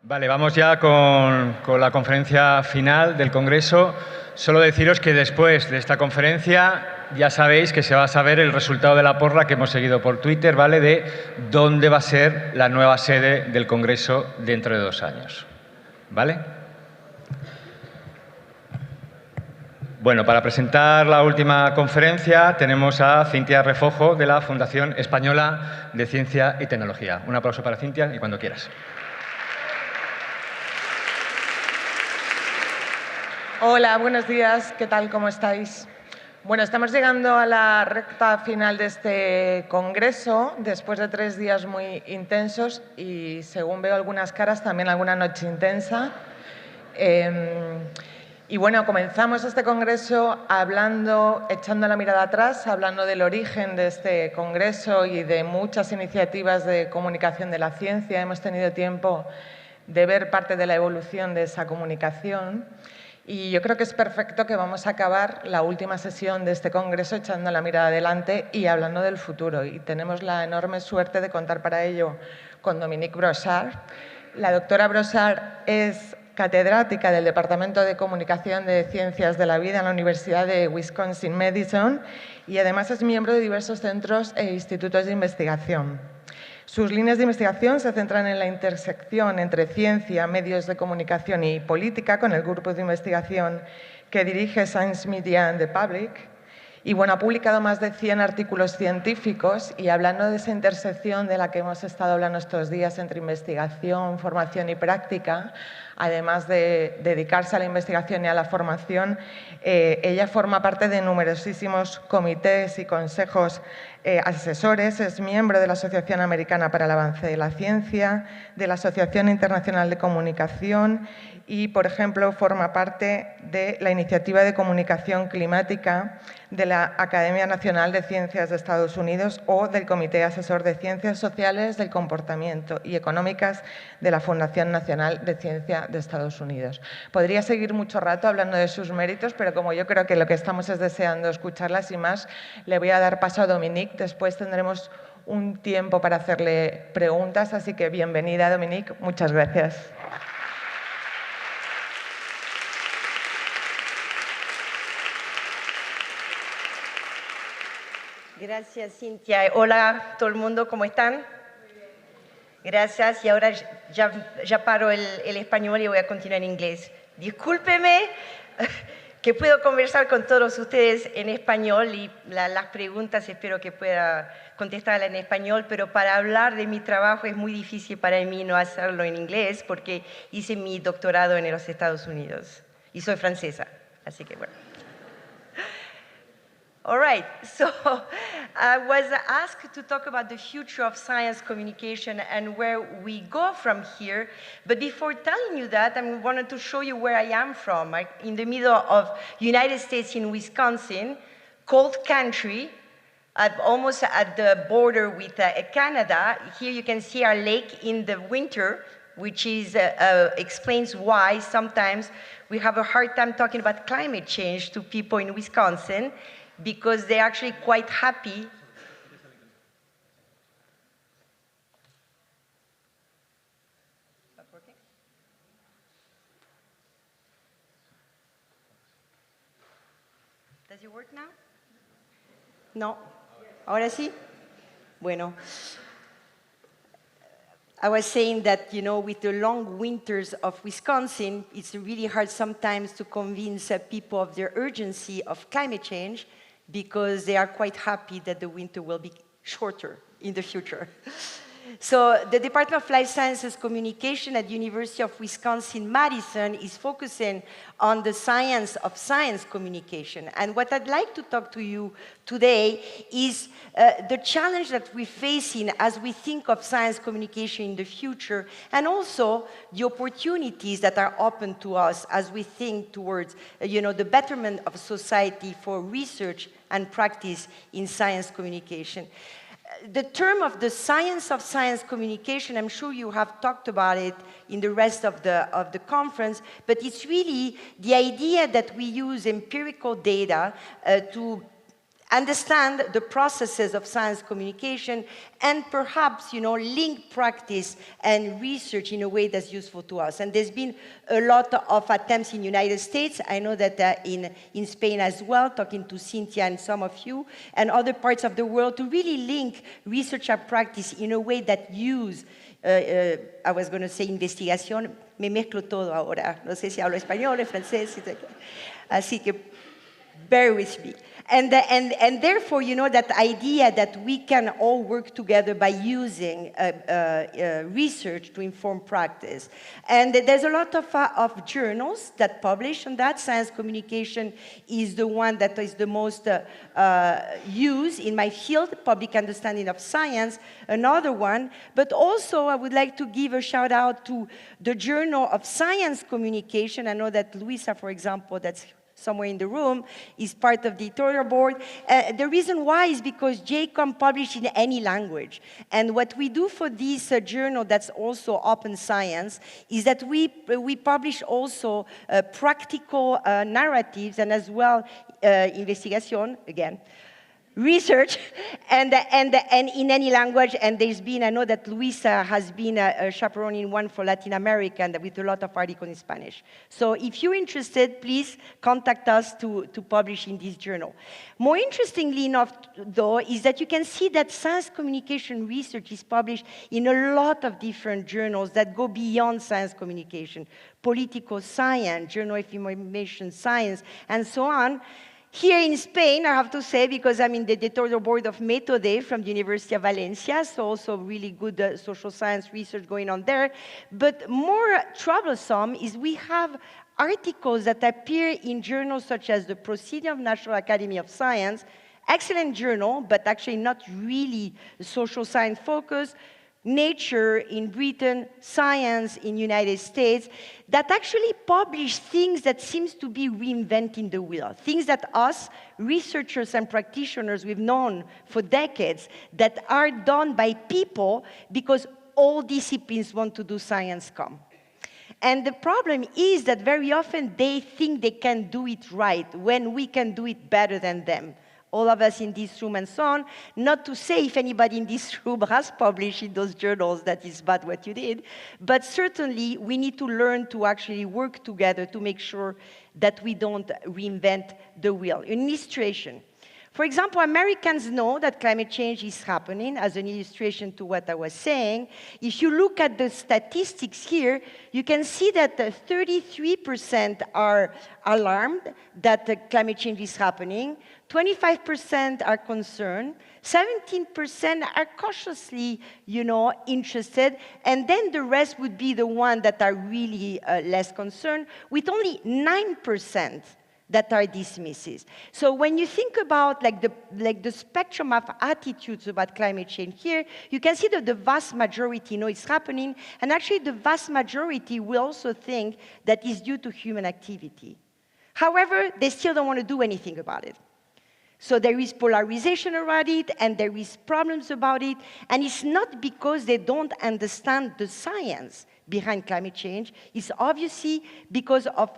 Vale, vamos ya con la conferencia final del Congreso. Solo deciros que después de esta conferencia ya sabéis que se va a saber el resultado de la porra que hemos seguido por Twitter, ¿vale? De dónde va a ser la nueva sede del Congreso dentro de 2 años. ¿Vale? Bueno, para presentar la última conferencia tenemos a Cintia Refojo de la Fundación Española de Ciencia y Tecnología. Un aplauso para Cintia y cuando quieras. Hola, buenos días. ¿Qué tal? ¿Cómo estáis? Bueno, estamos llegando a la recta final de este congreso, después de 3 días muy intensos y, según veo algunas caras, también alguna noche intensa. Y bueno, comenzamos este congreso echando la mirada atrás, hablando del origen de este congreso y de muchas iniciativas de comunicación de la ciencia. Hemos tenido tiempo de ver parte de la evolución de esa comunicación. Y yo creo que es perfecto que vamos a acabar la última sesión de este congreso echando la mirada adelante y hablando del futuro. Y tenemos la enorme suerte de contar para ello con Dominique Brossard. La doctora Brossard es catedrática del Departamento de Comunicación de Ciencias de la Vida en la Universidad de Wisconsin-Madison y además es miembro de diversos centros e institutos de investigación. Sus líneas de investigación se centran en la intersección entre ciencia, medios de comunicación y política, con el grupo de investigación que dirige Science Media and the Public. Y bueno, ha publicado más de 100 artículos científicos y hablando de esa intersección de la que hemos estado hablando estos días entre investigación, formación y práctica, además de dedicarse a la investigación y a la formación, ella forma parte de numerosísimos comités y consejos asesores, es miembro de la Asociación Americana para el Avance de la Ciencia, de la Asociación Internacional de Comunicación y, por ejemplo, forma parte de la Iniciativa de Comunicación Climática de la Academia Nacional de Ciencias de Estados Unidos o del Comité Asesor de Ciencias Sociales, del Comportamiento y Económicas de la Fundación Nacional de Ciencia de Estados Unidos. Podría seguir mucho rato hablando de sus méritos, pero como yo creo que lo que estamos es deseando escucharlas y más, le voy a dar paso a Dominique. Después tendremos un tiempo para hacerle preguntas, así que bienvenida, Dominique. Muchas gracias. Gracias, Cintia. Hola, todo el mundo, ¿cómo están? Gracias. Y ahora ya paro el español y voy a continuar en inglés. Discúlpeme que puedo conversar con todos ustedes en español y las preguntas espero que pueda contestarlas en español, pero para hablar de mi trabajo es muy difícil para mí no hacerlo en inglés porque hice mi doctorado en los Estados Unidos y soy francesa, así que bueno. All right, so I was asked to talk about the future of science communication and where we go from here. But before telling you that, I wanted to show you where I am from. I'm in the middle of United States in Wisconsin, cold country, almost at the border with Canada. Here you can see our lake in the winter, which explains why sometimes we have a hard time talking about climate change to people in Wisconsin, because they're actually quite happy. Not working? Does it work now? No. Ahora sí? Bueno. I was saying that, you know, with the long winters of Wisconsin, it's really hard sometimes to convince people of the urgency of climate change, because they are quite happy that the winter will be shorter in the future. So the Department of Life Sciences Communication at the University of Wisconsin-Madison is focusing on the science of science communication. And what I'd like to talk to you today is the challenge that we're facing as we think of science communication in the future, and also the opportunities that are open to us as we think towards the betterment of society for research and practice in science communication. The term of the science of science communication, I'm sure you have talked about it in the rest of the conference, but it's really the idea that we use empirical data to understand the processes of science communication, and perhaps, link practice and research in a way that's useful to us. And there's been a lot of attempts in the United States. I know that in Spain as well, talking to Cintia and some of you, and other parts of the world, to really link research and practice in a way that use, I was going to say investigación, me mezclo todo ahora. No sé si hablo español, francés, así que bear with me. And therefore, that idea that we can all work together by using research to inform practice. And there's a lot of journals that publish on that. Science Communication is the one that is the most used in my field, Public Understanding of Science, another one. But also, I would like to give a shout out to the Journal of Science Communication. I know that Luisa, for example, that's somewhere in the room, is part of the editorial board. The reason why is because JCOM published in any language. And what we do for this journal that's also open science is that we publish also practical narratives and as well investigación, again, research, and in any language. And there's been, I know that Luisa has been chaperoning one for Latin America and with a lot of articles in Spanish. So if you're interested, please contact us to publish in this journal. More interestingly enough, though, is that you can see that science communication research is published in a lot of different journals that go beyond science communication, political science, Journal of Information Science, and so on. Here in Spain, I have to say, because I'm in the editorial board of Méthode from the University of Valencia, so also really good social science research going on there. But more troublesome is we have articles that appear in journals such as the Proceedings of National Academy of Science, excellent journal, but actually not really social science focused, Nature in Britain, Science in the United States, that actually publish things that seems to be reinventing the wheel, things that us, researchers and practitioners, we've known for decades, that are done by people because all disciplines want to do science com. And the problem is that very often they think they can do it right when we can do it better than them. All of us in this room and so on, not to say if anybody in this room has published in those journals that is bad what you did, but certainly we need to learn to actually work together to make sure that we don't reinvent the wheel. An illustration. For example, Americans know that climate change is happening, as an illustration to what I was saying. If you look at the statistics here, you can see that 33% are alarmed that climate change is happening, 25% are concerned, 17% are cautiously, interested, and then the rest would be the ones that are really less concerned, with only 9% that are dismissive. So when you think about the spectrum of attitudes about climate change here, you can see that the vast majority know it's happening, and actually the vast majority will also think that it's due to human activity. However, they still don't want to do anything about it. So there is polarization around it, and there is problems about it, and it's not because they don't understand the science behind climate change, it's obviously because of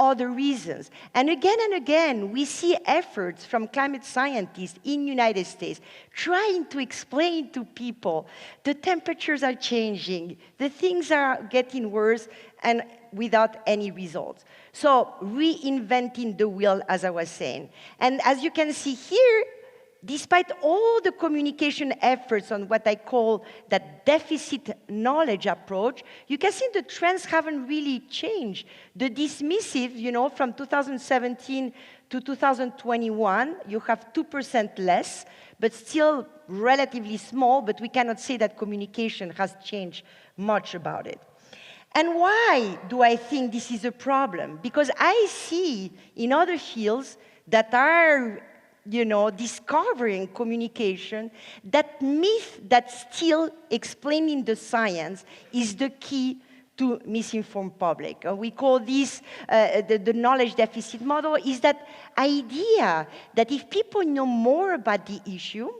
other reasons. And again, we see efforts from climate scientists in the United States trying to explain to people the temperatures are changing, the things are getting worse, and without any results. So reinventing the wheel, as I was saying. And as you can see here, despite all the communication efforts on what I call that deficit knowledge approach, you can see the trends haven't really changed. The dismissive, from 2017 to 2021, you have 2% less, but still relatively small, but we cannot say that communication has changed much about it. And why do I think this is a problem? Because I see in other fields that are discovering communication, that myth that's still explaining the science is the key to misinformed public. We call this the knowledge deficit model, is that idea that if people know more about the issue,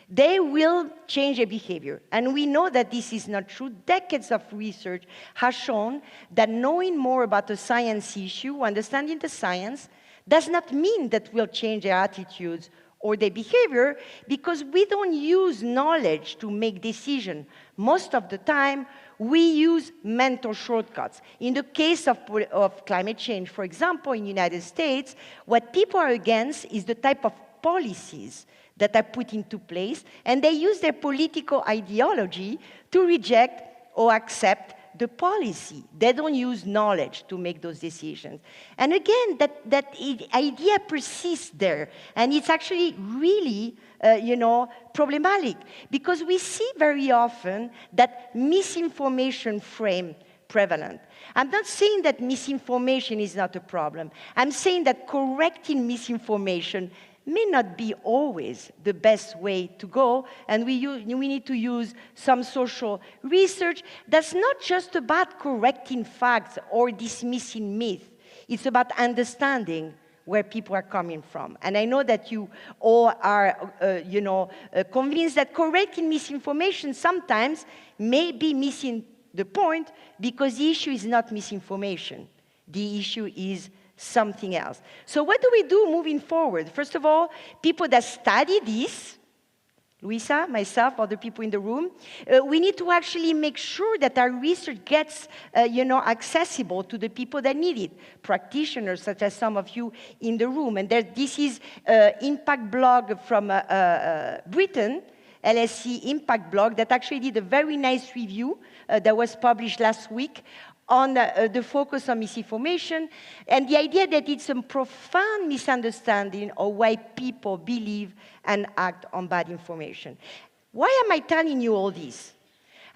they will change their behavior. And we know that this is not true. Decades of research has shown that knowing more about a science issue, understanding the science, does not mean that we'll change their attitudes or their behavior because we don't use knowledge to make decisions. Most of the time, we use mental shortcuts. In the case of climate change, for example, in the United States, what people are against is the type of policies that are put into place, and they use their political ideology to reject or accept the policy. They don't use knowledge to make those decisions. And again, that idea persists there, and it's actually really problematic, because we see very often that misinformation frame prevalent. I'm not saying that misinformation is not a problem. I'm saying that correcting misinformation may not be always the best way to go, and we need to use some social research that's not just about correcting facts or dismissing myths. It's about understanding where people are coming from. And I know that you all are, convinced that correcting misinformation sometimes may be missing the point, because the issue is not misinformation. The issue is something else. So what do we do moving forward? First of all, people that study this, Luisa, myself, other people in the room, we need to actually make sure that our research gets, accessible to the people that need it, practitioners such as some of you in the room. And this is Impact blog from Britain, LSE Impact blog, that actually did a very nice review that was published last week on the focus on misinformation, and the idea that it's a profound misunderstanding of why people believe and act on bad information. Why am I telling you all this?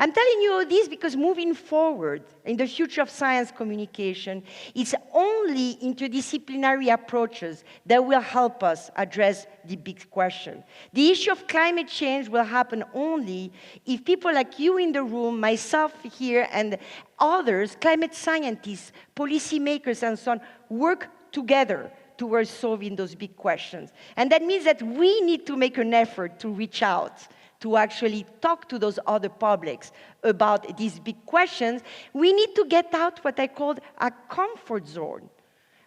I'm telling you all this because moving forward in the future of science communication, it's only interdisciplinary approaches that will help us address the big question. The issue of climate change will happen only if people like you in the room, myself here, and others, climate scientists, policymakers, and so on, work together towards solving those big questions. And that means that we need to make an effort to reach out, to actually talk to those other publics about these big questions. We need to get out what I call a comfort zone.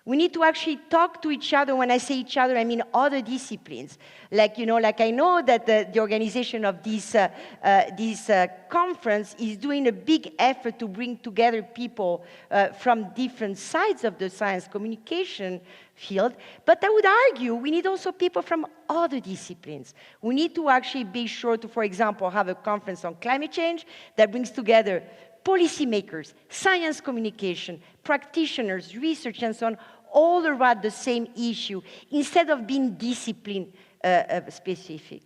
We need to actually talk to each other. When I say each other, I mean other disciplines. Like I know that the organization of this conference is doing a big effort to bring together people from different sides of the science communication field. But I would argue we need also people from other disciplines. We need to actually be sure to, for example, have a conference on climate change that brings together policymakers, science communication, practitioners, research, and so on, all around the same issue, instead of being discipline-specific.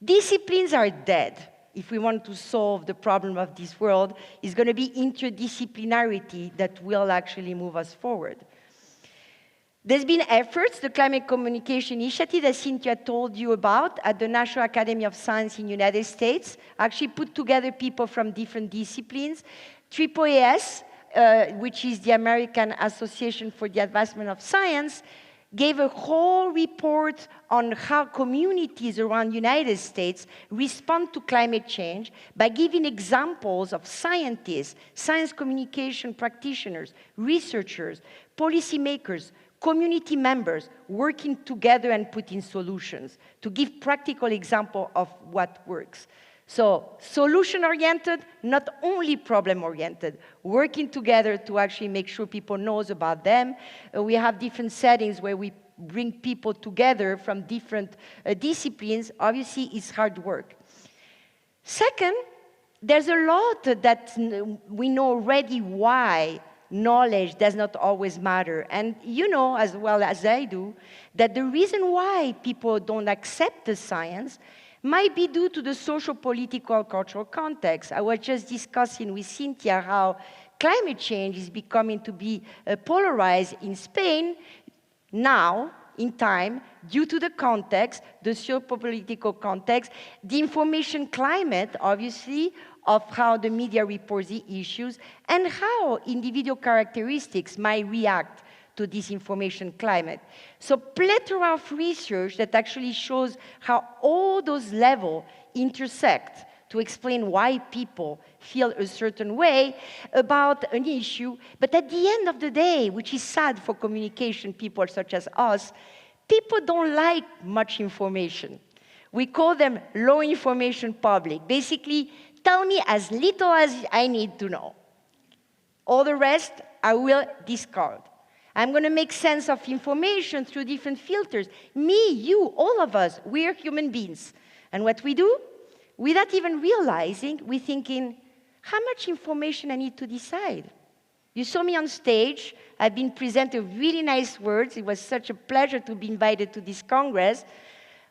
Disciplines are dead. If we want to solve the problem of this world, it's going to be interdisciplinarity that will actually move us forward. There's been efforts, the Climate Communication Initiative that Cynthia told you about at the National Academy of Science in the United States, actually put together people from different disciplines. AAAS, which is the American Association for the Advancement of Science, gave a whole report on how communities around the United States respond to climate change by giving examples of scientists, science communication practitioners, researchers, policymakers, community members working together and putting solutions to give practical example of what works. So solution-oriented, not only problem-oriented, working together to actually make sure people knows about them. We have different settings where we bring people together from different disciplines. Obviously, it's hard work. Second, there's a lot that we know already why knowledge does not always matter. And you know as well as I do that the reason why people don't accept the science might be due to the social, political, cultural context. I was just discussing with Cynthia how climate change is becoming to be polarized in Spain now, in time, due to the context, the socio-political context, the information climate, obviously, of how the media reports the issues, and how individual characteristics might react to this information climate. So plethora of research that actually shows how all those levels intersect to explain why people feel a certain way about an issue. But at the end of the day, which is sad for communication people such as us, people don't like much information. We call them low information public. Basically, tell me as little as I need to know. All the rest, I will discard. I'm going to make sense of information through different filters. Me, you, all of us, we're human beings. And what we do, without even realizing, we're thinking, how much information I need to decide? You saw me on stage. I've been presented really nice words. It was such a pleasure to be invited to this Congress.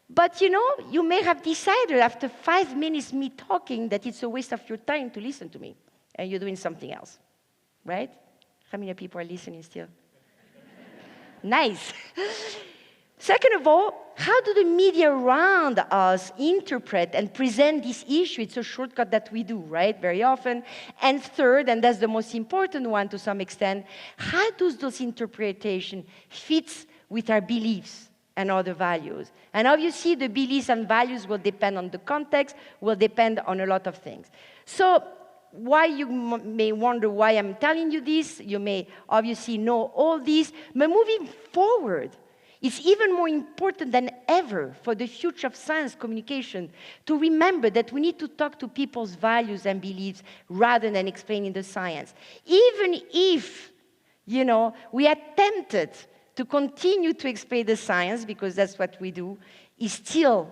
But you know, you may have decided after 5 minutes me talking that it's a waste of your time to listen to me, and you're doing something else, right? How many people are listening still? Nice. Second of all, how do the media around us interpret and present this issue? It's a shortcut that we do, right, very often. And third, and that's the most important one to some extent, how does those interpretation fit with our beliefs and other values? And obviously, the beliefs and values will depend on the context, will depend on a lot of things. So why you may wonder why I'm telling you this, you may obviously know all this, but moving forward, it's even more important than ever for the future of science communication to remember that we need to talk to people's values and beliefs rather than explaining the science. Even if, you know, we are tempted to continue to explain the science, because that's what we do, is still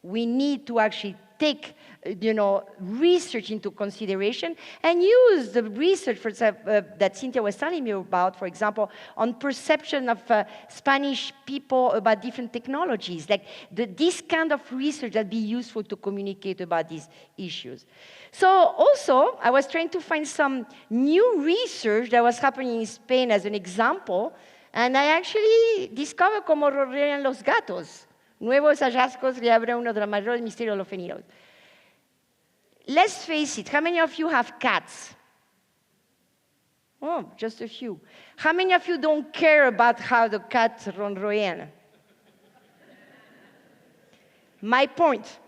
we need to actually take, you know, research into consideration and use the research for, that Cintia was telling me about, for example, on perception of Spanish people about different technologies, like this kind of research that be useful to communicate about these issues. So also, I was trying to find some new research that was happening in Spain as an example, and I actually discovered cómo rodean los gatos. Nuevos hallazgos que abren uno de los mayores misterios de los felinos. Let's face it, how many of you have cats? Oh, just a few. How many of you don't care about how the cats ronroen? My point.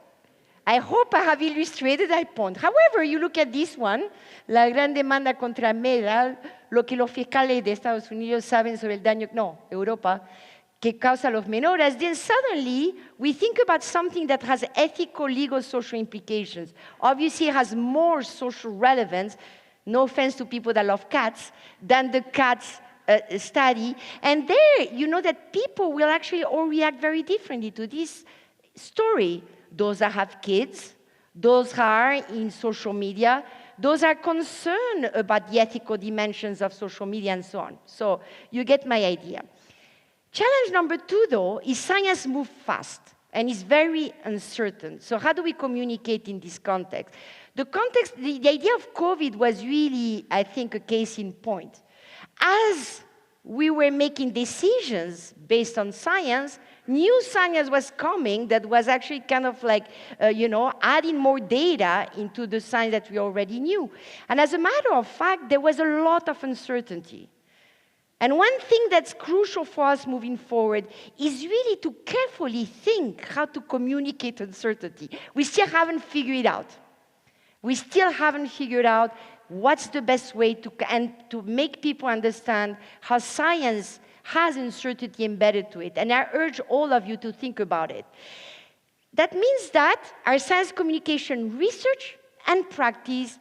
I hope I have illustrated that point. However, you look at this one, la gran demanda contra Meta, lo que los fiscales de Estados Unidos saben sobre el daño, no, Europa, que causa los menores, then suddenly we think about something that has ethical, legal, social implications. Obviously, it has more social relevance, no offense to people that love cats, than the cats study. And there, you know that people will actually all react very differently to this story. Those that have kids, those who are in social media, those are concerned about the ethical dimensions of social media and so on. So you get my idea. Challenge number 2, though, is science moves fast and is very uncertain. So how do we communicate in this context? The context, the idea of COVID was really, I think, a case in point. As we were making decisions based on science, new science was coming that was actually kind of like, you know, adding more data into the science that we already knew. And as a matter of fact, there was a lot of uncertainty. And one thing that's crucial for us moving forward is really to carefully think how to communicate uncertainty. We still haven't figured it out. We still haven't figured out what's the best way to make people understand how science has uncertainty embedded to it. And I urge all of you to think about it. That means that our science communication research and practice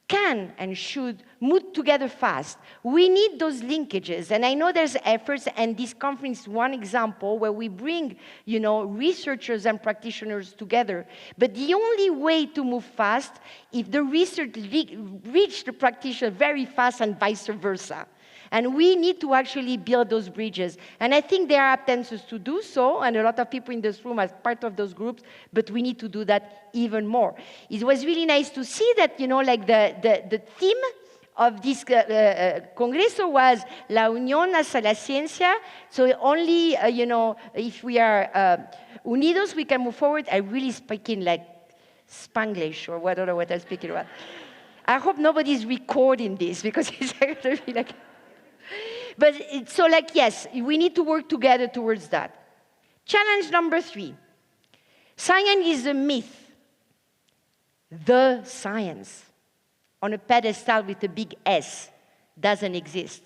can and should move together fast. We need those linkages, and I know there's efforts, and this conference is one example where we bring, you know, researchers and practitioners together. But the only way to move fast if the research reach the practitioner very fast and vice versa. And we need to actually build those bridges. And I think there are attempts to do so, and a lot of people in this room are part of those groups, but we need to do that even more. It was really nice to see that, you know, like the theme of this Congreso was La Unión hacia la Ciencia. So only, you know, if we are unidos, we can move forward. I really speaking like Spanglish or whatever what I'm speaking about. I hope nobody's recording this because it's going to be like... But so like, yes, we need to work together towards that. Challenge number 3. Science is a myth. The science on a pedestal with a big S doesn't exist.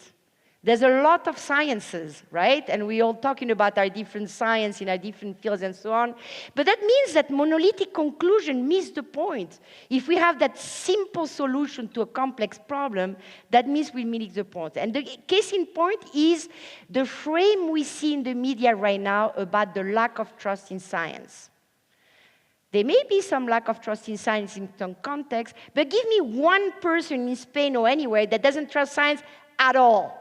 There's a lot of sciences, right? And we're all talking about our different science in our different fields and so on. But that means that monolithic conclusion miss the point. If we have that simple solution to a complex problem, that means we miss the point. And the case in point is the frame we see in the media right now about the lack of trust in science. There may be some lack of trust in science in some context, but give me one person in Spain or anywhere that doesn't trust science at all.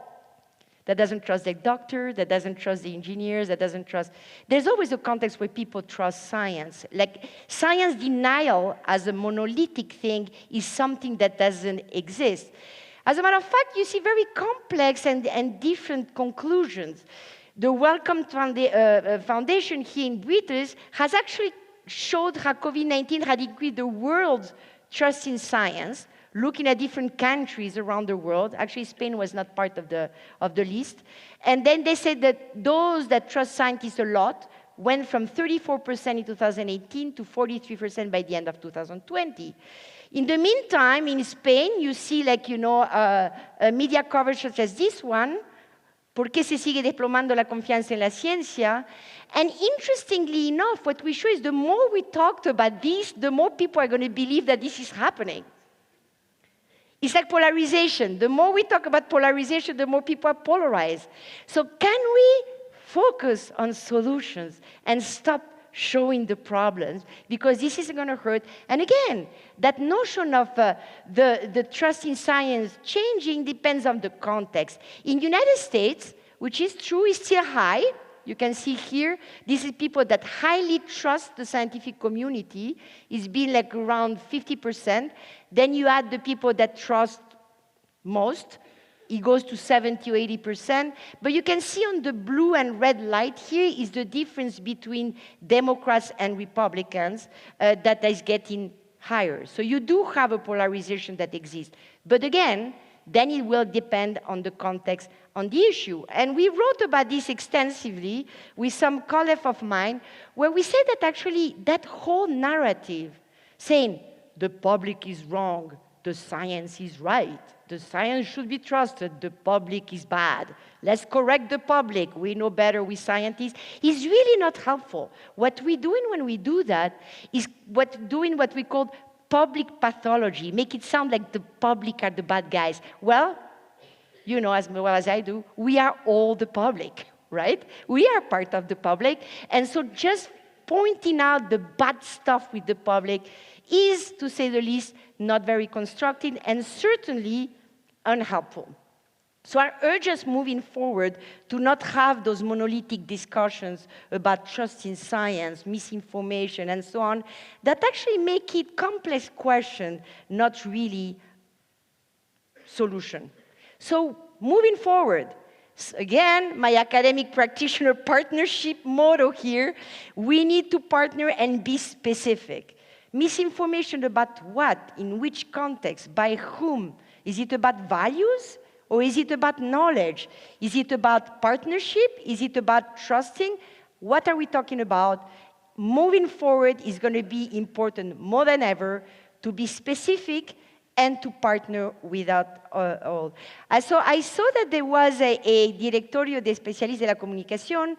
That doesn't trust the doctor, that doesn't trust the engineers, that doesn't trust... There's always a context where people trust science. Like, science denial as a monolithic thing is something that doesn't exist. As a matter of fact, you see very complex and different conclusions. The Wellcome Foundation here in Britain has actually showed how COVID-19 had increased the world's trust in science, looking at different countries around the world. Actually, Spain was not part of the list. And then they said that those that trust scientists a lot went from 34% in 2018 to 43% by the end of 2020. In the meantime, in Spain, you see, like, you know, a media coverage such as this one, ¿Por qué se sigue desplomando la confianza en la ciencia? And interestingly enough, what we show is the more we talked about this, the more people are going to believe that this is happening. It's like polarization. The more we talk about polarization, the more people are polarized. So can we focus on solutions and stop showing the problems? Because this is going to hurt. And again, that notion of the trust in science changing depends on the context. In the United States, which is true, is still high. You can see here, this is people that highly trust the scientific community. It's been like around 50%. Then you add the people that trust most. It goes to 70 or 80%. But you can see on the blue and red light here is the difference between Democrats and Republicans that is getting higher. So you do have a polarization that exists. But again, then it will depend on the context, on the issue. And we wrote about this extensively with some colleagues of mine, where we said that actually that whole narrative, saying the public is wrong, the science is right, the science should be trusted, the public is bad, let's correct the public, we know better, we scientists, is really not helpful. What we're doing when we do that is doing what we call public pathology, make it sound like the public are the bad guys. Well, you know as well as I do, we are all the public, right? We are part of the public, and so just pointing out the bad stuff with the public is, to say the least, not very constructive and certainly unhelpful. So I urge us moving forward to not have those monolithic discussions about trust in science, misinformation, and so on, that actually make it complex question, not really solution. So moving forward, again, my academic practitioner partnership motto here, we need to partner and be specific. Misinformation about what? In which context? By whom? Is it about values? Or is it about knowledge? Is it about partnership? Is it about trusting? What are we talking about? Moving forward is going to be important more than ever to be specific and to partner without all. So I saw that there was a directorio de especialistas de la comunicación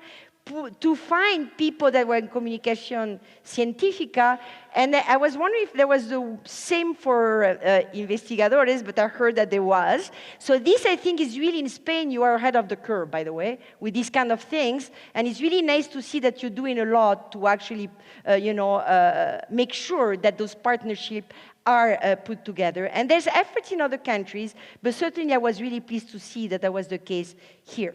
to find people that were in Comunication Científica, and I was wondering if there was the same for investigadores, but I heard that there was. So this, I think, is really in Spain, you are ahead of the curve, by the way, with these kind of things, and it's really nice to see that you're doing a lot to actually, make sure that those partnerships are put together. And there's efforts in other countries, but certainly I was really pleased to see that that was the case here.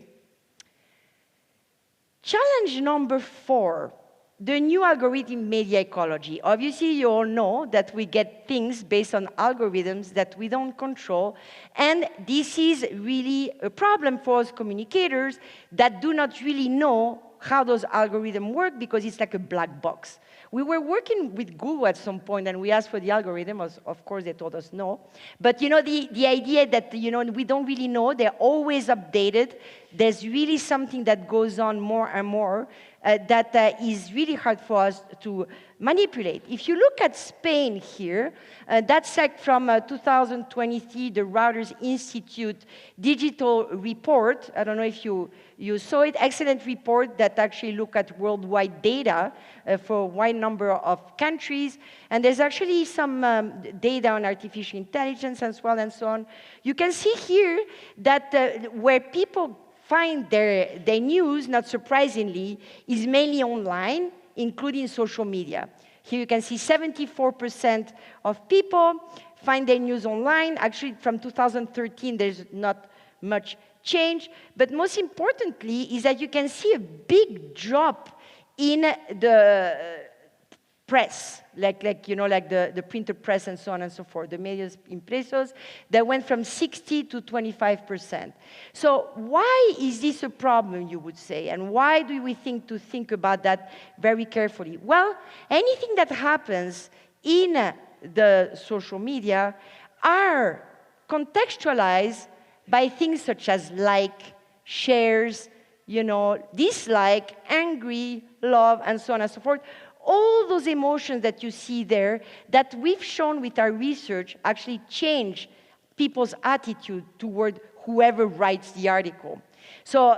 Challenge number 4, the new algorithm media ecology. Obviously, you all know that we get things based on algorithms that we don't control, and this is really a problem for us communicators that do not really know how those algorithms work because it's like a black box. We were working with Google at some point, and we asked for the algorithm. Of course, they told us no. But the idea that we don't really know, they're always updated. There's really something that goes on more and more. that is really hard for us to manipulate. If you look at Spain here, that's like from 2023, the Reuters Institute digital report. I don't know if you saw it. Excellent report that actually look at worldwide data for a wide number of countries. And there's actually some data on artificial intelligence as well and so on. You can see here that where people find their news, not surprisingly, is mainly online, including social media. Here you can see 74% of people find their news online. Actually, from 2013, there's not much change. But most importantly is that you can see a big drop in the press, like the printed press and so on and so forth, the medios impresos, that went from 60 to 25%. So why is this a problem, you would say, and why do we think about that very carefully? Well, anything that happens in the social media are contextualized by things such as like, shares, dislike, angry, love, and so on and so forth. All those emotions that you see there that we've shown with our research actually change people's attitude toward whoever writes the article. So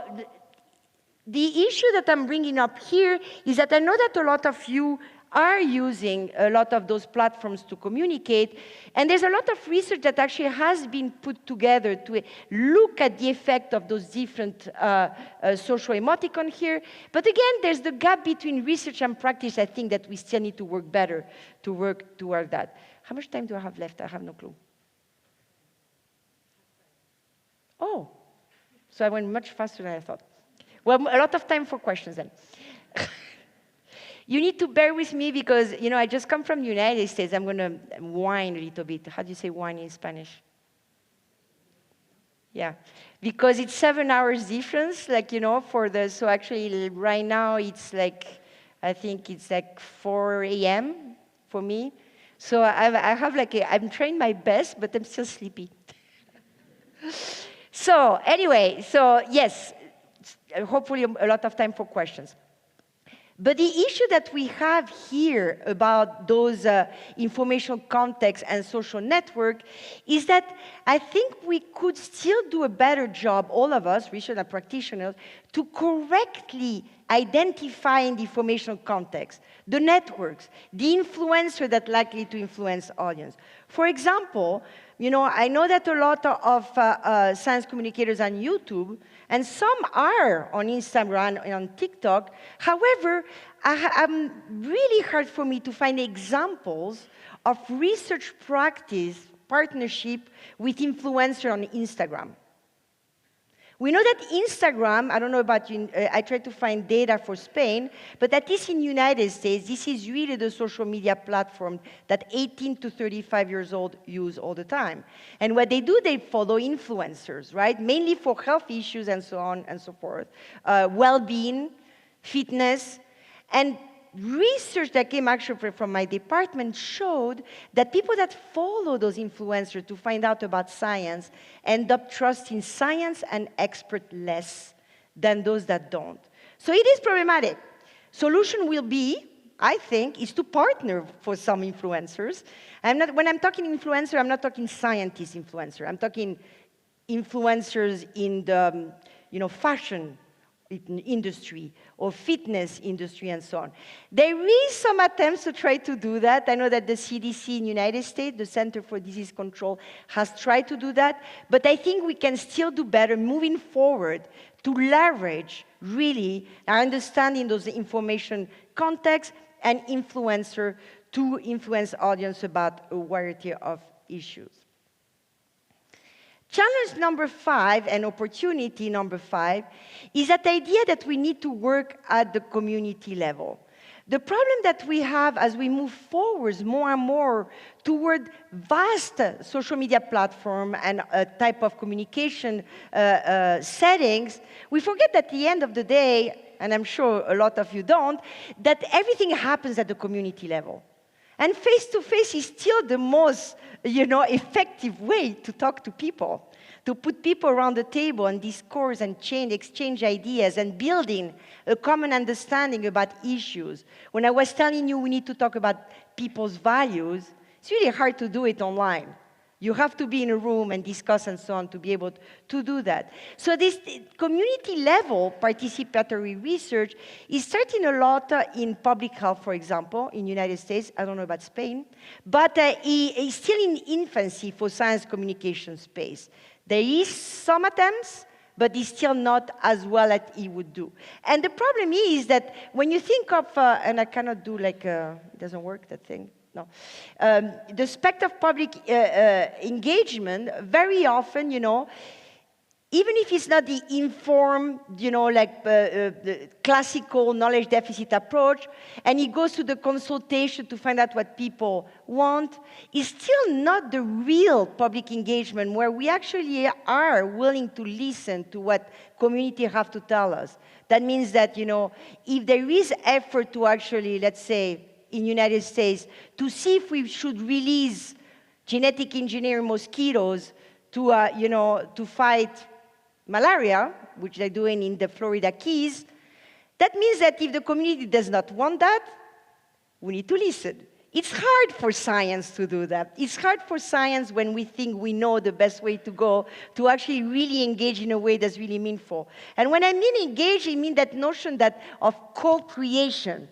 the issue that I'm bringing up here is that I know that a lot of you are using a lot of those platforms to communicate, and there's a lot of research that actually has been put together to look at the effect of those different social emoticons here. But again, there's the gap between research and practice. I think that we still need to work better to work toward that. How much time do I have left? I have no clue. Oh, so I went much faster than I thought. Well, a lot of time for questions then. You need to bear with me because, I just come from the United States. I'm going to whine a little bit. How do you say whine in Spanish? Yeah, because it's 7 hours difference, so actually right now it's I think it's 4 a.m. for me. So I have I'm trying my best, but I'm still sleepy. So anyway, yes, hopefully a lot of time for questions. But the issue that we have here about those information context and social network is that I think we could still do a better job, all of us, researchers and practitioners, to correctly identify in the information context the networks, the influencer that likely to influence audience. For example, I know that a lot of science communicators on YouTube, and some are on Instagram and on TikTok. However, I'm really hard for me to find examples of research practice partnership with influencers on Instagram. We know that Instagram, I don't know about you, I tried to find data for Spain, but at least in the United States, this is really the social media platform that 18 to 35 years old use all the time. And what they do, they follow influencers, right? Mainly for health issues and so on and so forth, well-being, fitness, and research that came actually from my department showed that people that follow those influencers to find out about science end up trusting science and expert less than those that don't. So it is problematic. Solution will be, I think, is to partner for some influencers. When I'm talking influencer, I'm not talking scientist influencer. I'm talking influencers in the fashion industry or fitness industry and so on. There is some attempts to try to do that. I know that the CDC in the United States, the Center for Disease Control, has tried to do that, but I think we can still do better moving forward to leverage really our understanding those information context and influencer to influence audience about a variety of issues. Challenge number 5 and opportunity number 5 is that idea that we need to work at the community level. The problem that we have as we move forward more and more toward vast social media platform and a type of communication settings, we forget that at the end of the day, and I'm sure a lot of you don't, that everything happens at the community level. And face-to-face is still the most, effective way to talk to people. to put people around the table and discourse and exchange ideas and building a common understanding about issues. When I was telling you we need to talk about people's values, it's really hard to do it online. You have to be in a room and discuss and so on to be able to do that. So this community-level participatory research is starting a lot in public health, for example, in the United States. I don't know about Spain. But it's still in infancy for science communication space. There is some attempts, but it's still not as well as it would do. And the problem is that when you think of, and I cannot do like, it doesn't work, that thing. No. The aspect of public engagement, very often, you know, even if it's not the informed, you know, like the classical knowledge deficit approach, and it goes to the consultation to find out what people want, it's still not the real public engagement where we actually are willing to listen to what community have to tell us. That means that, you know, if there is effort to actually, let's say, in the United States, to see if we should release genetic engineered mosquitoes to, you know, to fight malaria, which they're doing in the Florida Keys, that means that if the community does not want that, we need to listen. It's hard for science to do that. It's hard for science when we think we know the best way to go to actually really engage in a way that's really meaningful. And when I mean engage, I mean that notion that of co-creation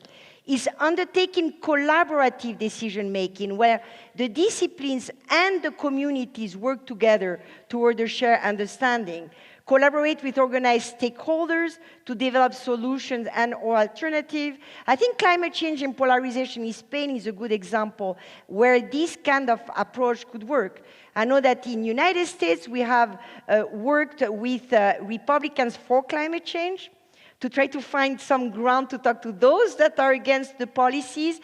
is undertaking collaborative decision-making where the disciplines and the communities work together toward a shared understanding, collaborate with organized stakeholders to develop solutions and or alternatives. I think climate change and polarization in Spain is a good example where this kind of approach could work. I know that in the United States we have worked with Republicans for climate change, to try to find some ground to talk to those that are against the policies,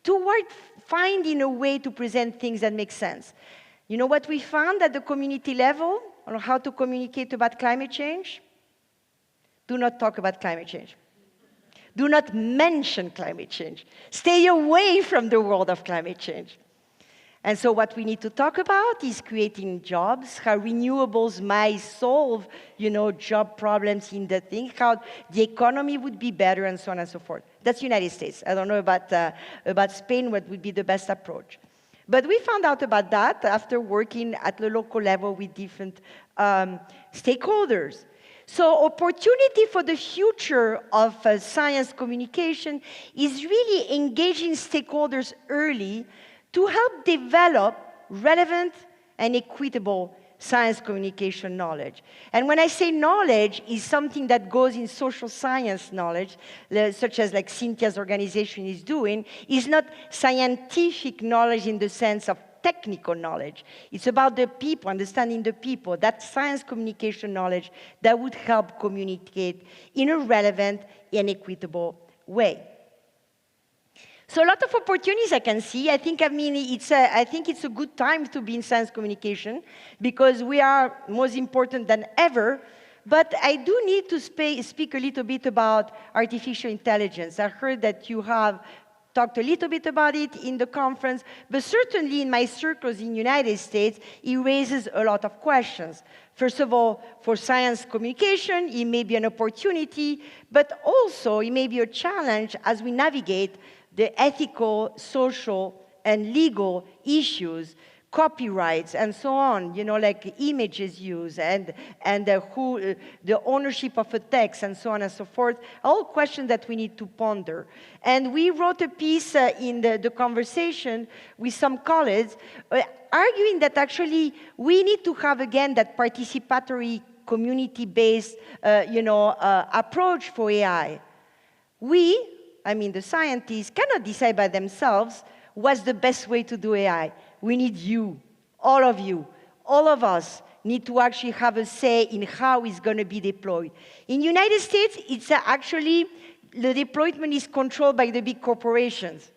toward finding a way to present things that make sense. You know what we found at the community level on how to communicate about climate change? Do not talk about climate change. Do not mention climate change. Stay away from the world of climate change. And so what we need to talk about is creating jobs, how renewables might solve, you know, job problems in the thing, how the economy would be better, and so on and so forth. That's United States. I don't know about Spain, what would be the best approach. But we found out about that after working at the local level with different stakeholders. So opportunity for the future of science communication is really engaging stakeholders early to help develop relevant and equitable science communication knowledge. And when I say knowledge, is something that goes in social science knowledge, such as like Cynthia's organization is doing, is not scientific knowledge in the sense of technical knowledge. It's about the people, understanding the people, that science communication knowledge that would help communicate in a relevant and equitable way. So a lot of opportunities I can see. I think it's a good time to be in science communication because we are most important than ever. But I do need to speak a little bit about artificial intelligence. I heard that you have talked a little bit about it in the conference, but certainly in my circles in the United States, it raises a lot of questions. First of all, for science communication, it may be an opportunity, but also it may be a challenge as we navigate the ethical, social, and legal issues, copyrights, and so on, you know, like images used, and the ownership of a text, and so on and so forth, all questions that we need to ponder. And we wrote a piece in the conversation with some colleagues, arguing that actually we need to have, again, that participatory, community-based, approach for AI. I mean, the scientists cannot decide by themselves what's the best way to do AI. We need you, all of us need to actually have a say in how it's going to be deployed. In the United States, it's actually, the deployment is controlled by the big corporations.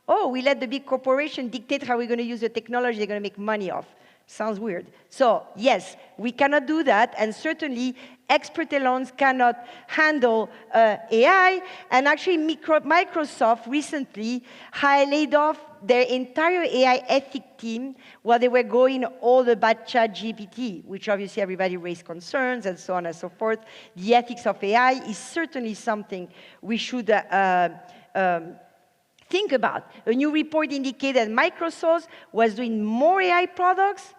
Oh, we let the big corporation dictate how we're going to use the technology they're going to make money off. Sounds weird. So yes, we cannot do that, and certainly expert alone cannot handle AI. And actually, Microsoft recently laid off their entire AI ethics team while they were going all about ChatGPT, which obviously everybody raised concerns and so on and so forth. The ethics of AI is certainly something we should think about. A new report indicated that Microsoft was doing more AI products,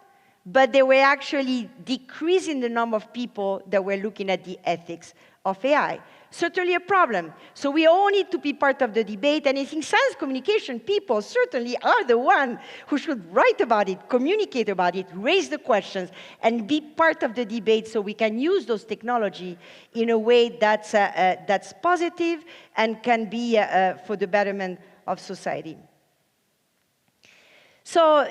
but they were actually decreasing the number of people that were looking at the ethics of AI. Certainly a problem. So we all need to be part of the debate, and I think science communication people certainly are the ones who should write about it, communicate about it, raise the questions, and be part of the debate so we can use those technology in a way that's positive and can be for the betterment of society. So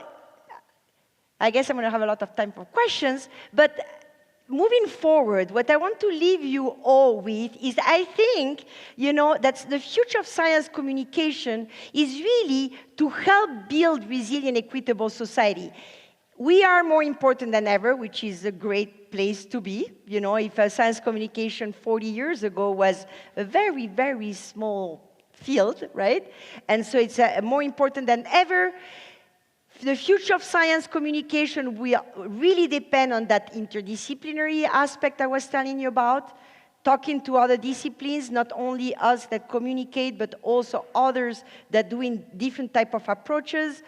I guess I'm going to have a lot of time for questions, but moving forward, what I want to leave you all with is I think, that the future of science communication is really to help build resilient, equitable society. We are more important than ever, which is a great place to be. If science communication 40 years ago was a very, very small field, right? And so it's more important than ever. The future of science communication will really depend on that interdisciplinary aspect I was telling you about, talking to other disciplines, not only us that communicate, but also others that doing different type of approaches.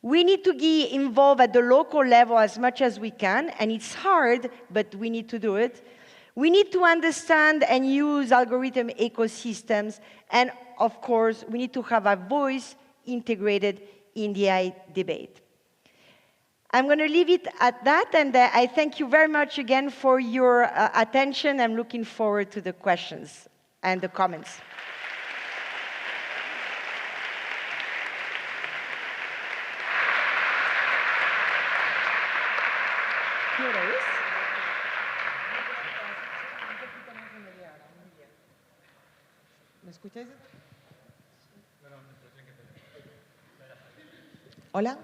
We need to be involved at the local level as much as we can, and it's hard, but we need to do it. We need to understand and use algorithm ecosystems, and of course, we need to have a voice integrated in the AI debate. I'm going to leave it at that, and I thank you very much again for your attention. I'm looking forward to the questions and the comments. ¿Me escucháis? Hola.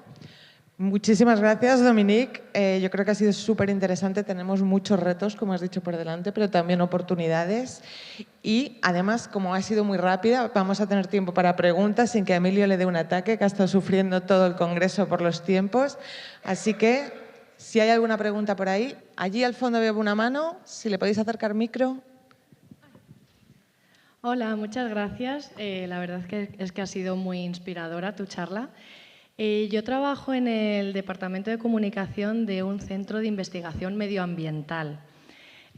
Muchísimas gracias, Dominique. Yo creo que ha sido súper interesante. Tenemos muchos retos, como has dicho, por delante, pero también oportunidades. Y además, como ha sido muy rápida, vamos a tener tiempo para preguntas sin que a Emilio le dé un ataque, que ha estado sufriendo todo el Congreso por los tiempos. Así que, si hay alguna pregunta por ahí, allí al fondo veo una mano. Si le podéis acercar micro. Hola, muchas gracias. La verdad es que ha sido muy inspiradora tu charla. Yo trabajo en el Departamento de Comunicación de un centro de investigación medioambiental.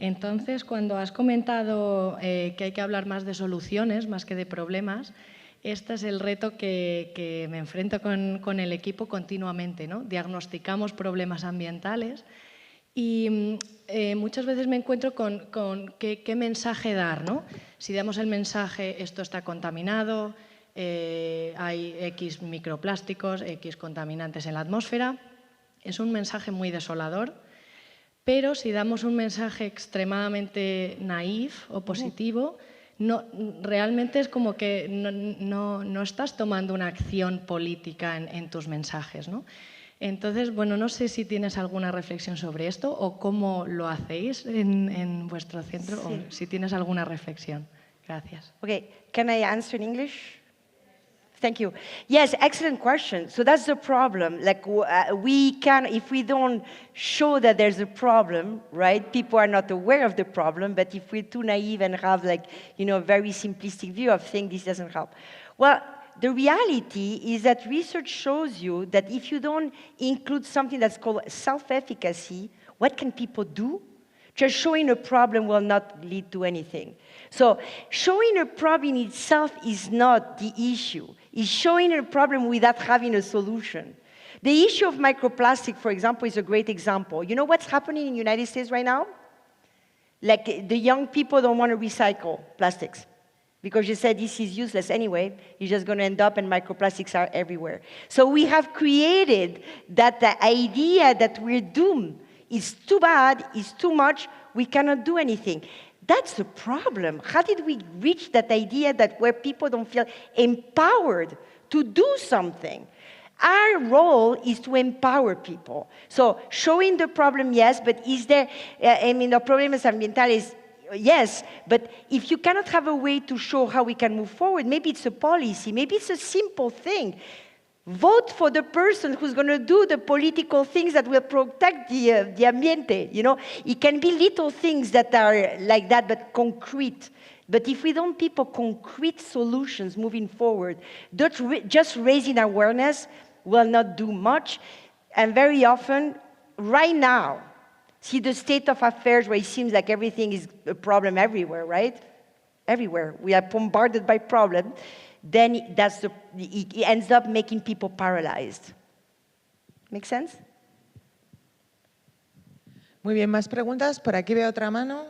Entonces, cuando has comentado que hay que hablar más de soluciones, más que de problemas, este es el reto que me enfrento con el equipo continuamente, ¿no? Diagnosticamos problemas ambientales y muchas veces me encuentro con qué mensaje dar, ¿no? Si damos el mensaje, esto está contaminado, hay X microplásticos, X contaminantes en la atmósfera, es un mensaje muy desolador, pero si damos un mensaje extremadamente naif o positivo, realmente es como que no estás tomando una acción política en tus mensajes, ¿no? Entonces, bueno, no sé si tienes alguna reflexión sobre esto o cómo lo hacéis en vuestro centro, sí. O si tienes alguna reflexión. Gracias. Okay, can I answer in English? Thank you. Yes, excellent question. So that's the problem. Like we can, if we don't show that there's a problem, right? People are not aware of the problem. But if we're too naive and have a very simplistic view of things, this doesn't help. Well, the reality is that research shows you that if you don't include something that's called self-efficacy, what can people do? Just showing a problem will not lead to anything. So showing a problem in itself is not the issue. It's showing a problem without having a solution. The issue of microplastic, for example, is a great example. You know what's happening in the United States right now? Like the young people don't want to recycle plastics because you said this is useless anyway. You're just going to end up and microplastics are everywhere. So we have created that the idea that we're doomed. It's too bad, it's too much, we cannot do anything. That's the problem. How did we reach that idea that where people don't feel empowered to do something? Our role is to empower people. So showing the problem, yes, but is there, I mean, the problemas ambientales, yes, but if you cannot have a way to show how we can move forward, maybe it's a policy, maybe it's a simple thing. Vote for the person who's going to do the political things that will protect the ambiente, you know. It can be little things that are like that, but concrete. But if we don't people concrete solutions moving forward, just raising awareness will not do much. And very often, right now, see the state of affairs where it seems like everything is a problem everywhere, right? Everywhere. We are bombarded by problems. Then it ends up making people paralyzed. Make sense? Muy bien, más preguntas. Por aquí veo otra mano.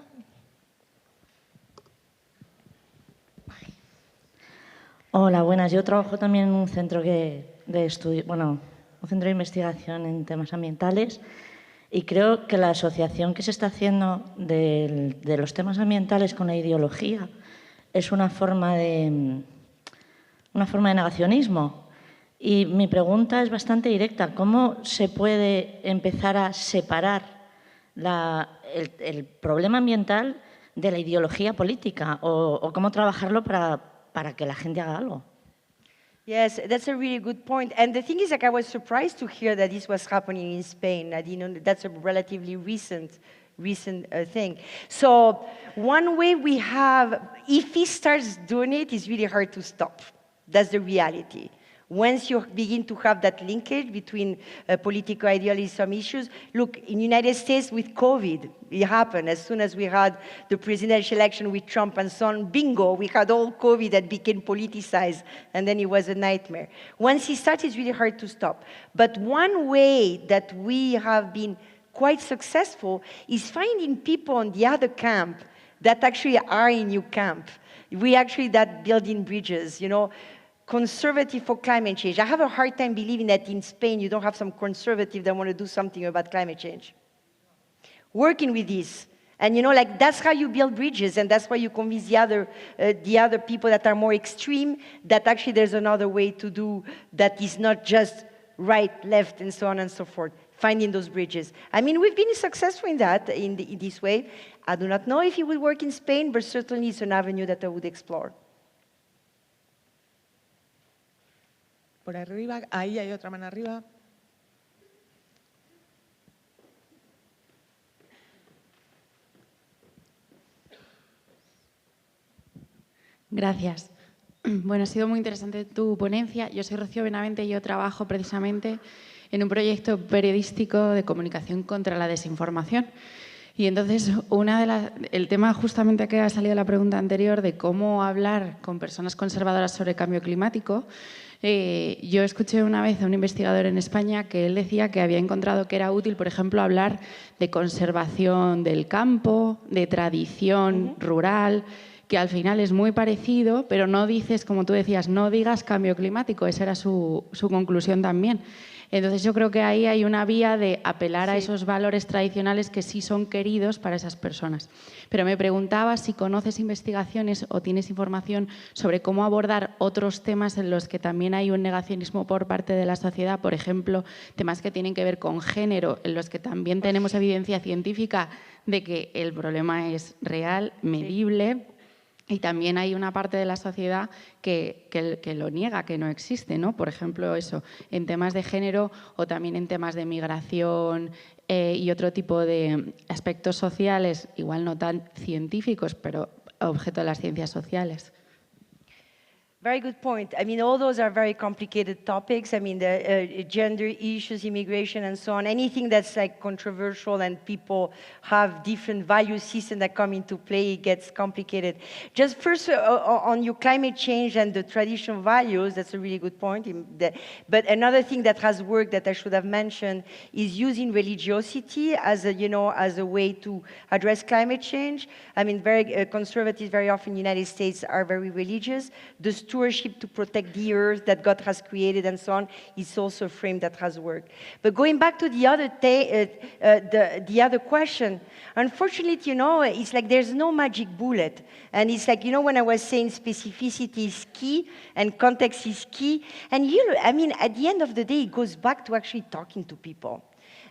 Hola, buenas. Yo trabajo también en un centro de estudio, bueno, un centro de investigación en temas ambientales y creo que la asociación que se está haciendo de los temas ambientales con la ideología es una forma de negacionismo. Y mi pregunta es bastante directa. ¿Cómo se puede empezar a separar el problema ambiental de la ideología política? ¿O cómo trabajarlo para que la gente haga algo? Yes, that's a really good point. And the thing is, like, I was surprised to hear that this was happening in Spain. I didn't know that's a relatively recent thing. So one way we have, if he starts doing it, it's really hard to stop. That's the reality. Once you begin to have that linkage between political ideology and some issues, look, in the United States with COVID, it happened. As soon as we had the presidential election with Trump and so on, bingo, we had all COVID that became politicized, and then it was a nightmare. Once it started, it's really hard to stop. But one way that we have been quite successful is finding people on the other camp that actually are in your camp. We actually that building bridges, you know, conservative for climate change. I have a hard time believing that in Spain you don't have some conservative that want to do something about climate change. Working with this. And you know, like that's how you build bridges, and that's why you convince the other people that are more extreme that actually there's another way to do that is not just right, left, and so on and so forth. Finding those bridges. I mean, we've been successful in that, in this way. I do not know if it will work in Spain, but certainly it's an avenue that I would explore. Por arriba, ahí hay otra mano arriba. Gracias. Bueno, ha sido muy interesante tu ponencia. Yo soy Rocío Benavente y yo trabajo precisamente en un proyecto periodístico de comunicación contra la desinformación. Y entonces, el tema justamente que ha salido la pregunta anterior de cómo hablar con personas conservadoras sobre cambio climático, yo escuché una vez a un investigador en España que él decía que había encontrado que era útil, por ejemplo, hablar de conservación del campo, de tradición rural, que al final es muy parecido, pero no dices, como tú decías, no digas cambio climático, esa era su conclusión también. Entonces yo creo que ahí hay una vía de apelar a esos valores tradicionales que sí son queridos para esas personas. Pero me preguntaba si conoces investigaciones o tienes información sobre cómo abordar otros temas en los que también hay un negacionismo por parte de la sociedad, por ejemplo, temas que tienen que ver con género, en los que también tenemos evidencia científica de que el problema es real, medible. Y también hay una parte de la sociedad que lo niega, que no existe, ¿no? Por ejemplo, eso, en temas de género o también en temas de migración y otro tipo de aspectos sociales, igual no tan científicos, pero objeto de las ciencias sociales. Very good point. I mean, all those are very complicated topics. I mean, the gender issues, immigration, and so on. Anything that's like controversial and people have different value systems that come into play, it gets complicated. Just first, on your climate change and the traditional values, that's a really good point. But another thing that has worked that I should have mentioned is using religiosity as a way to address climate change. I mean, very conservatives very often in the United States are very religious. The stewardship to protect the earth that God has created and so on, is also a frame that has worked. But going back to the other question, unfortunately, you know, it's like there's no magic bullet. And it's like, you know, when I was saying specificity is key and context is key, and I mean, at the end of the day, it goes back to actually talking to people.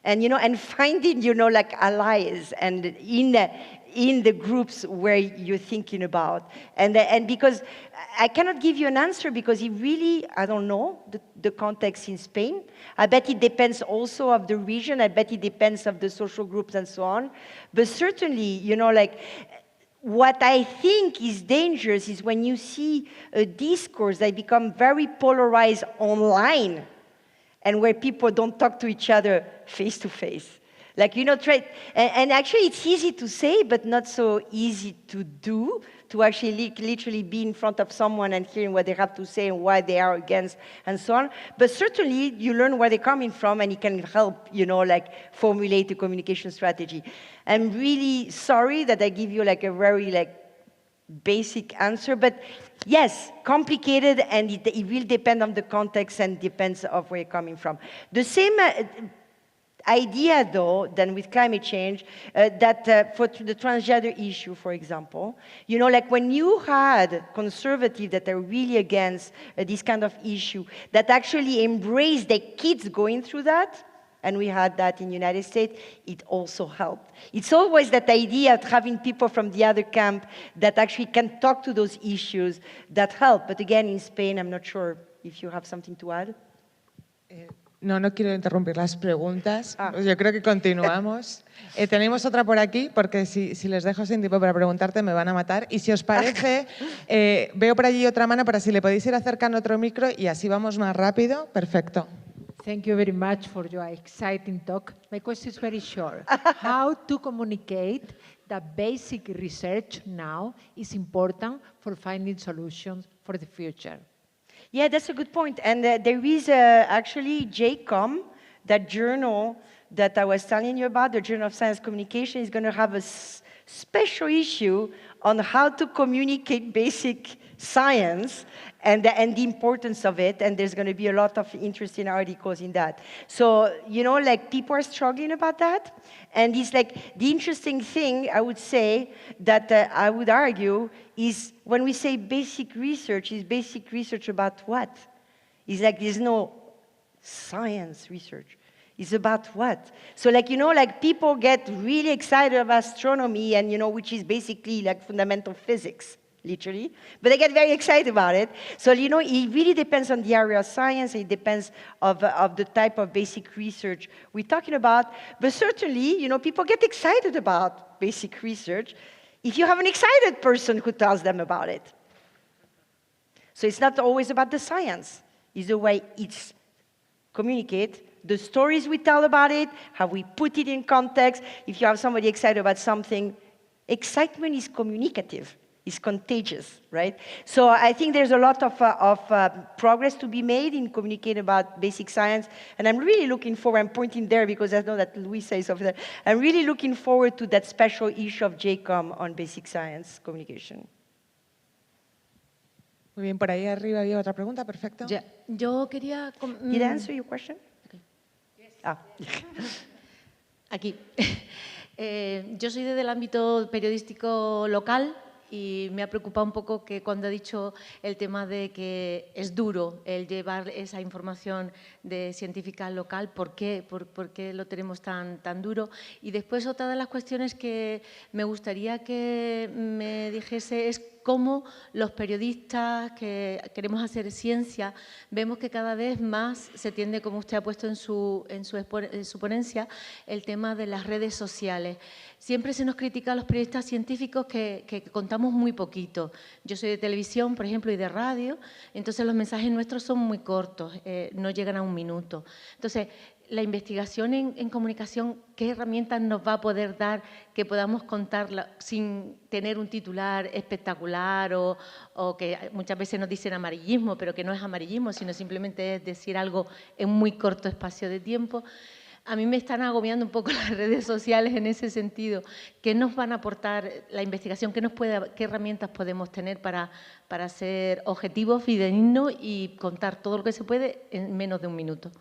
And, you know, and finding, you know, like allies and in the groups where you're thinking about. And because I cannot give you an answer because it really, I don't know the context in Spain. I bet it depends also of the region. I bet it depends of the social groups and so on. But certainly, you know, like, what I think is dangerous is when you see a discourse that become very polarized online and where people don't talk to each other face to face. Like, you know, and actually it's easy to say, but not so easy to do, to actually literally be in front of someone and hearing what they have to say and why they are against and so on. But certainly you learn where they're coming from and it can help, you know, like formulate a communication strategy. I'm really sorry that I give you like a very like basic answer, but yes, complicated, and it will depend on the context and depends of where you're coming from. The same idea, though, than with climate change, that for the transgender issue, for example, you know, like when you had conservatives that are really against this kind of issue, that actually embrace the kids going through that, and we had that in the United States, it also helped. It's always that idea of having people from the other camp that actually can talk to those issues that help. But again, in Spain, I'm not sure if you have something to add. No quiero interrumpir las preguntas. Yo creo que continuamos. Tenemos otra por aquí, porque si les dejo sin tiempo para preguntarte me van a matar. Y si os parece, veo por allí otra mano para si le podéis ir acercando otro micro y así vamos más rápido. Perfecto. Thank you very much for your exciting talk. My question is very short. How to communicate that basic research now is important for finding solutions for the future? Yeah, that's a good point. And there is actually JCOM, that journal that I was telling you about, the Journal of Science Communication, is going to have a special issue on how to communicate basic science and the importance of it, and there's going to be a lot of interesting articles in that. So, you know, like people are struggling about that, and it's like the interesting thing, I would say, that I would argue is when we say basic research, is basic research about what? It's like there's no science research. It's about what? So like, you know, like people get really excited about astronomy and, you know, which is basically like fundamental physics, literally, but they get very excited about it. So, you know, it really depends on the area of science, it depends of the type of basic research we're talking about, but certainly, you know, people get excited about basic research if you have an excited person who tells them about it. So it's not always about the science, it's the way it's communicated, the stories we tell about it, how we put it in context. If you have somebody excited about something, excitement is communicative. Is contagious, right? So I think there's a lot of progress to be made in communicating about basic science, and I'm really looking forward, I'm pointing there because I know that Luisa is over there, I'm really looking forward to that special issue of JCOM on basic science communication. Muy bien, por ahí arriba había otra pregunta, perfecto. Yeah. Yo quería... Did I answer your question? Okay. Ah. Aquí. Yo soy del ámbito periodístico local. Y me ha preocupado un poco que cuando ha dicho el tema de que es duro el llevar esa información de científica local, ¿por qué? ¿Por qué lo tenemos tan duro? Y después otra de las cuestiones que me gustaría que me dijese es cómo los periodistas que queremos hacer ciencia vemos que cada vez más se tiende, como usted ha puesto en su ponencia, el tema de las redes sociales. Siempre se nos critica a los periodistas científicos que contamos muy poquito. Yo soy de televisión, por ejemplo, y de radio, entonces los mensajes nuestros son muy cortos, no llegan a un minuto. Entonces, la investigación en comunicación, ¿qué herramientas nos va a poder dar que podamos contarla sin tener un titular espectacular o que muchas veces nos dicen amarillismo, pero que no es amarillismo, sino simplemente es decir algo en muy corto espacio de tiempo? A mí me están agobiando un poco las redes sociales en ese sentido. ¿Qué nos van a aportar la investigación? ¿Qué herramientas podemos tener para ser objetivos, fidedignos y contar todo lo que se puede en menos de un minuto?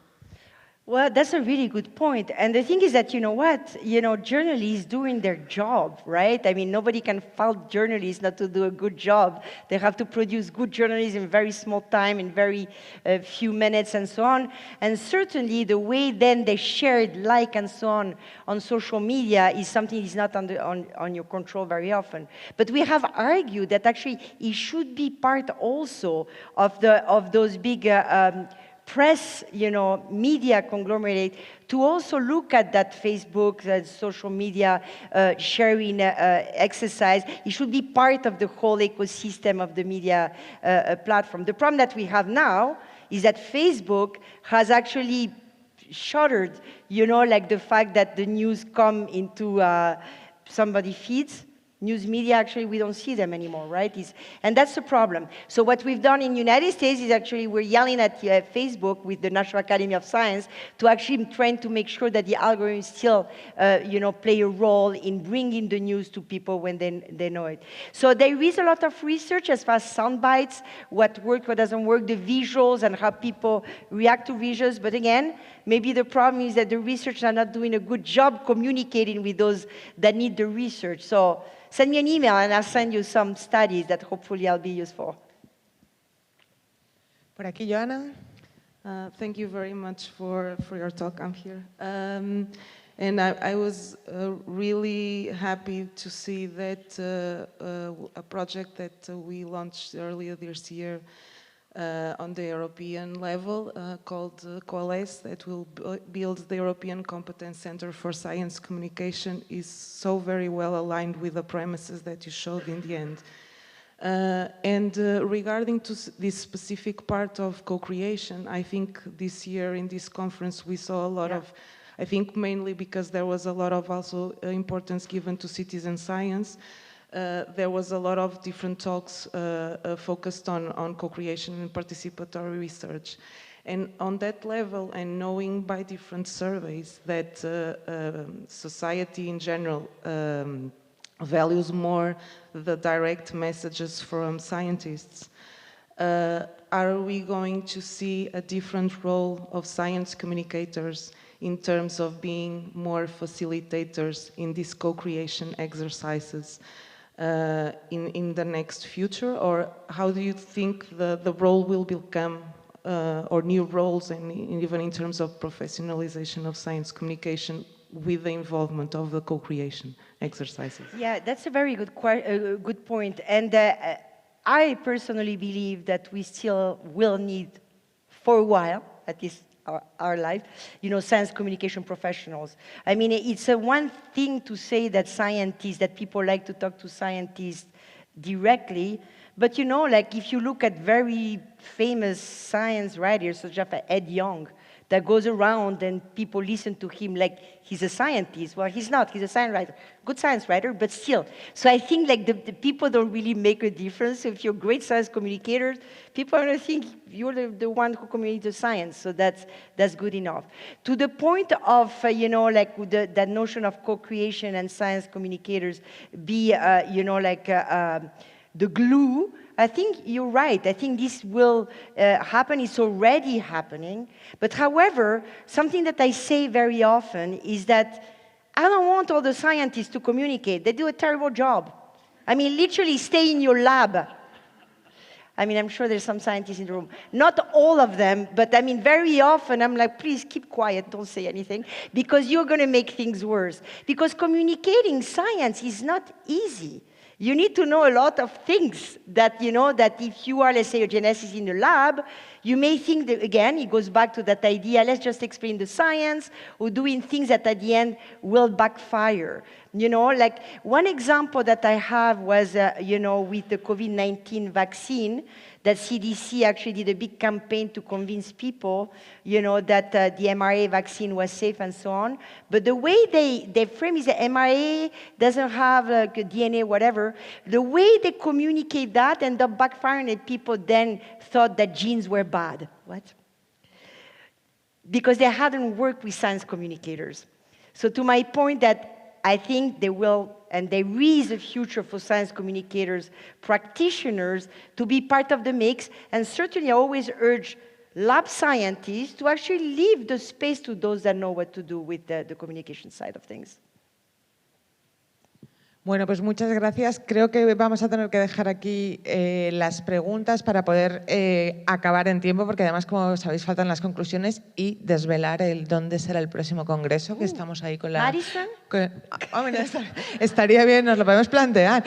Well, that's a really good point. And the thing is that, you know what, journalists doing their job, right? I mean, nobody can fault journalists not to do a good job. They have to produce good journalism in very small time, in very few minutes and so on. And certainly the way then they share it, like and so on social media is something that's not on your control very often. But we have argued that actually it should be part also of those big press, media conglomerate to also look at that Facebook, that social media sharing exercise. It should be part of the whole ecosystem of the media platform. The problem that we have now is that Facebook has actually shuttered, like the fact that the news come into somebody's feeds. News media, actually, we don't see them anymore, right? And that's the problem. So what we've done in the United States is actually we're yelling at Facebook with the National Academy of Science to actually trying to make sure that the algorithms still, play a role in bringing the news to people when they know it. So there is a lot of research as far as sound bites, what works, what doesn't work, the visuals and how people react to visuals. But again, maybe the problem is that the researchers are not doing a good job communicating with those that need the research. So send me an email and I'll send you some studies that hopefully I'll be useful. Por aquí, Joana. Thank you very much for your talk. I'm here. And I was really happy to see that a project that we launched earlier this year on the European level called Coalesce, that will build the European Competence Center for Science Communication, is so very well aligned with the premises that you showed in the end. And regarding to this specific part of co-creation, I think this year in this conference we saw a lot of, I think mainly because there was a lot of also importance given to citizen science. There was a lot of different talks focused on co-creation and participatory research. And on that level, and knowing by different surveys that society in general values more the direct messages from scientists, are we going to see a different role of science communicators in terms of being more facilitators in these co-creation exercises in the next future? Or how do you think the role will become, or new roles, and even in terms of professionalization of science communication with the involvement of the co-creation exercises? Yeah, that's a very good point. And I personally believe that we still will need, for a while, at least our life, science communication professionals. I mean, it's one thing to say that scientists, that people like to talk to scientists directly, but like if you look at very famous science writers, such as Ed Young, that goes around and people listen to him like he's a scientist. Well, he's not, he's a science writer, good science writer, but still. So I think like the people don't really make a difference. If you're great science communicators, people are going to think you're the one who communicates the science, so that's good enough. To the point of, like that notion of co-creation and science communicators be, the glue, I think you're right. I think this will happen. It's already happening. But however, something that I say very often is that I don't want all the scientists to communicate. They do a terrible job. I mean, literally stay in your lab. I mean, I'm sure there's some scientists in the room. Not all of them, but I mean, very often I'm like, please keep quiet, don't say anything, because you're going to make things worse. Because communicating science is not easy. You need to know a lot of things that, that if you are, let's say, a geneticist in the lab, you may think that, again, it goes back to that idea, let's just explain the science, or doing things that at the end will backfire. Like one example that I have was, with the COVID-19 vaccine, that CDC actually did a big campaign to convince people, that the mRNA vaccine was safe and so on. But the way they frame is that mRNA doesn't have DNA, whatever. The way they communicate that ended up backfiring, and people then thought that genes were bad. What? because they hadn't worked with science communicators. So to my point that I think they will, and there is a future for science communicators, practitioners, to be part of the mix, and certainly I always urge lab scientists to actually leave the space to those that know what to do with the communication side of things. Bueno, pues muchas gracias. Creo que vamos a tener que dejar aquí las preguntas para poder acabar en tiempo, porque además, como sabéis, faltan las conclusiones y desvelar el dónde será el próximo congreso, que estamos ahí con la... ¿Madison? Mira, estaría bien, nos lo podemos plantear.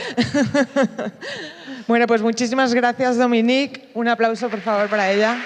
Bueno, pues muchísimas gracias, Dominique. Un aplauso, por favor, para ella.